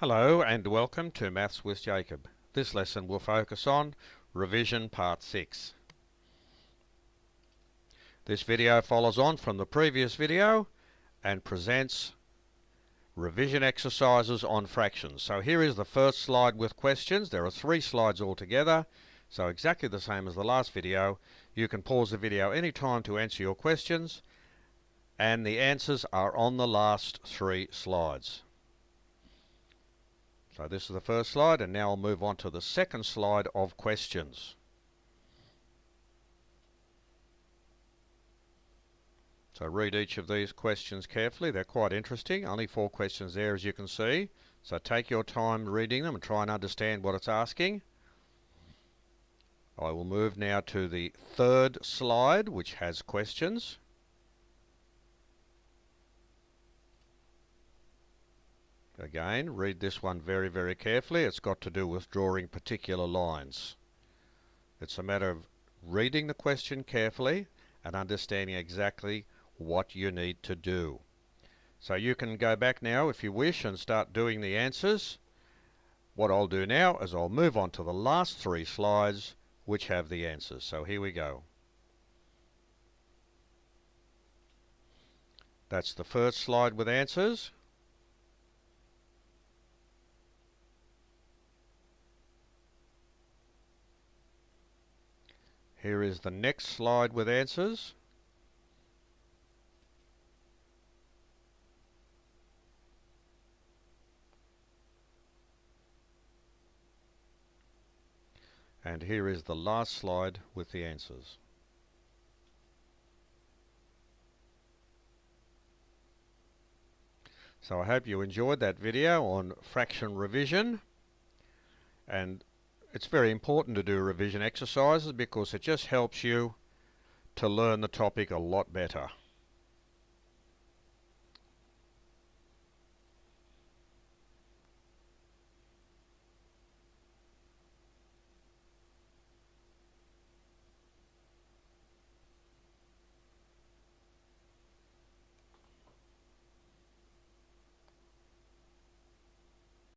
Hello and welcome to Maths with Jacob. This lesson will focus on Revision Part 6. This video follows on from the previous video and presents revision exercises on fractions. So here is the first slide with questions. There are 3 slides altogether, so exactly the same as the last video. You can pause the video anytime to answer your questions, and the answers are on the last 3 slides. So this is the first slide, and now I'll move on to the second slide of questions. So read each of these questions carefully. They're quite interesting. Only 4 questions there, as you can see. So take your time reading them and try and understand what it's asking. I will move now to the third slide, which has questions. Again, read this one very, very carefully. It's got to do with drawing particular lines. It's a matter of reading the question carefully and understanding exactly what you need to do. So you can go back now if you wish and start doing the answers. What I'll do now is I'll move on to the last 3 slides which have the answers. So here we go. That's the first slide with answers. Here is the next slide with answers. And here is the last slide with the answers. So I hope you enjoyed that video on fraction revision, and it's very important to do revision exercises because it just helps you to learn the topic a lot better.